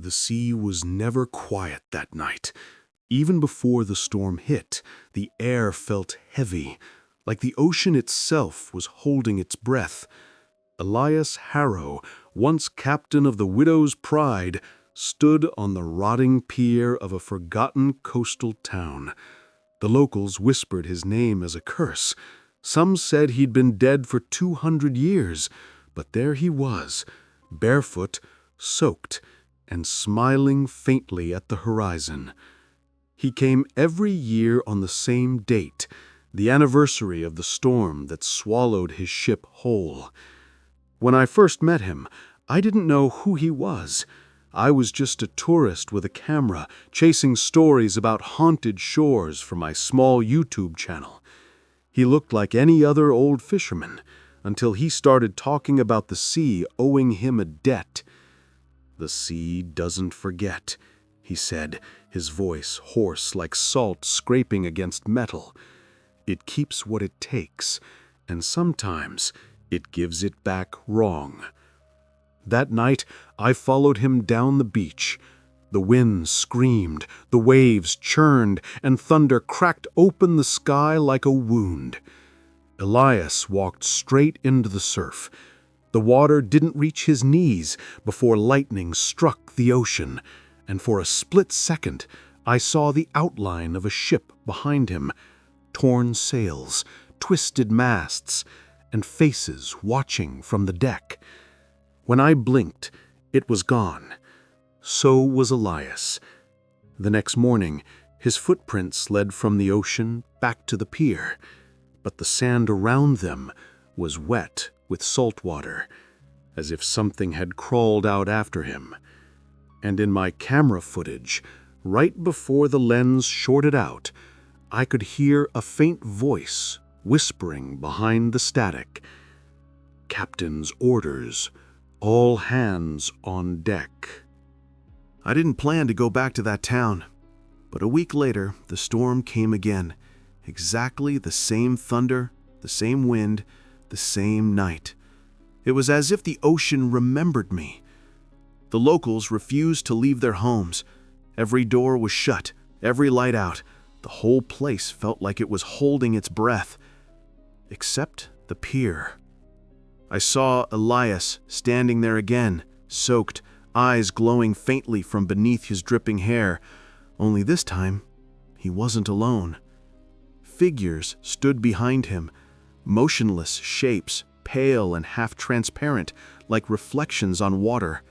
The sea was never quiet that night. Even before the storm hit, the air felt heavy, like the ocean itself was holding its breath. Elias Harrow, once captain of the Widow's Pride, stood on the rotting pier of a forgotten coastal town. The locals whispered his name as a curse. Some said he'd been dead for 200 years, but there he was, barefoot, soaked, and smiling faintly at the horizon. He came every year on the same date, the anniversary of the storm that swallowed his ship whole. When I first met him, I didn't know who he was. I was just a tourist with a camera, chasing stories about haunted shores for my small YouTube channel. He looked like any other old fisherman, until he started talking about the sea owing him a debt. "The sea doesn't forget," he said, his voice hoarse like salt scraping against metal. "It keeps what it takes, and sometimes it gives it back wrong." That night, I followed him down the beach. The wind screamed, the waves churned, and thunder cracked open the sky like a wound. Elias walked straight into the surf. The water didn't reach his knees before lightning struck the ocean, and for a split second, I saw the outline of a ship behind him, torn sails, twisted masts, and faces watching from the deck. When I blinked, it was gone. So was Elias. The next morning, his footprints led from the ocean back to the pier, but the sand around them was wet with salt water, as if something had crawled out after him. And in my camera footage, right before the lens shorted out, I could hear a faint voice whispering behind the static. "Captain's orders. All hands on deck." I didn't plan to go back to that town, but a week later, the storm came again. Exactly the same thunder, the same wind, the same night. It was as if the ocean remembered me. The locals refused to leave their homes. Every door was shut, every light out. The whole place felt like it was holding its breath. Except the pier. I saw Elias standing there again, soaked, eyes glowing faintly from beneath his dripping hair. Only this time, he wasn't alone. Figures stood behind him, motionless shapes, pale and half-transparent, like reflections on water.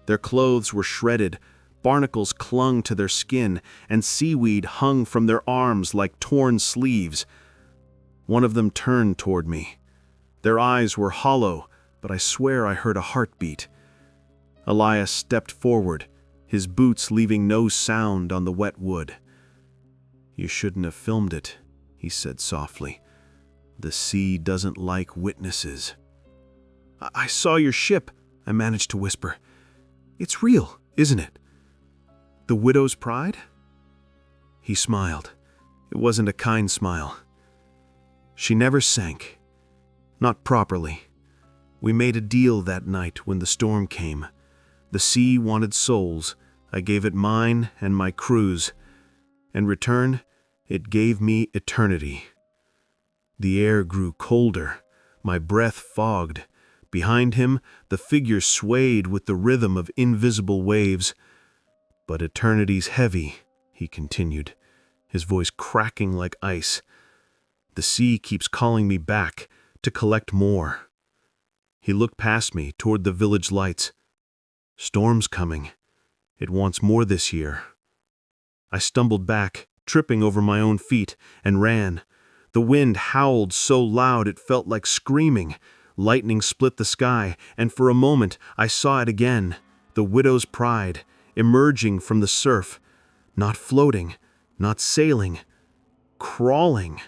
Their clothes were shredded, barnacles clung to their skin, and seaweed hung from their arms like torn sleeves. One of them turned toward me. Their eyes were hollow, but I swear I heard a heartbeat. Elias stepped forward, his boots leaving no sound on the wet wood. "You shouldn't have filmed it," he said softly. "The sea doesn't like witnesses." I saw your ship," I managed to whisper. "It's real, isn't it? The Widow's Pride?" He smiled. It wasn't a kind smile. "She never sank. Not properly. We made a deal that night when the storm came. The sea wanted souls. I gave it mine and my crew's. In return, it gave me eternity." The air grew colder. My breath fogged. Behind him, the figure swayed with the rhythm of invisible waves. "But eternity's heavy," he continued, his voice cracking like ice. "The sea keeps calling me back to collect more." He looked past me toward the village lights. "Storm's coming. It wants more this year." I stumbled back, tripping over my own feet, and ran. The wind howled so loud it felt like screaming. Lightning split the sky, and for a moment I saw it again, the Widow's Pride, emerging from the surf, not floating, not sailing, crawling.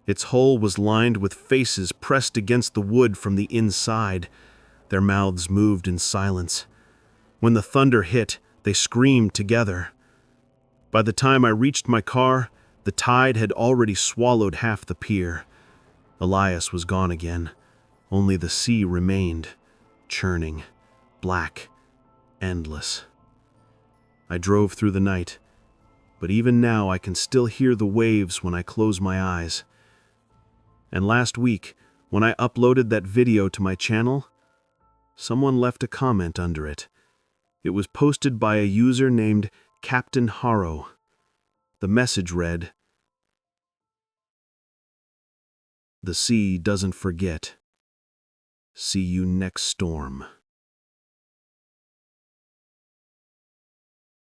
Its hull was lined with faces pressed against the wood from the inside. Their mouths moved in silence. When the thunder hit, they screamed together. By the time I reached my car, the tide had already swallowed half the pier. Elias was gone again. Only the sea remained, churning, black, endless. I drove through the night, but even now I can still hear the waves when I close my eyes. And last week, when I uploaded that video to my channel, someone left a comment under it. It was posted by a user named Captain Harrow. The message read, "The sea doesn't forget. See you next storm."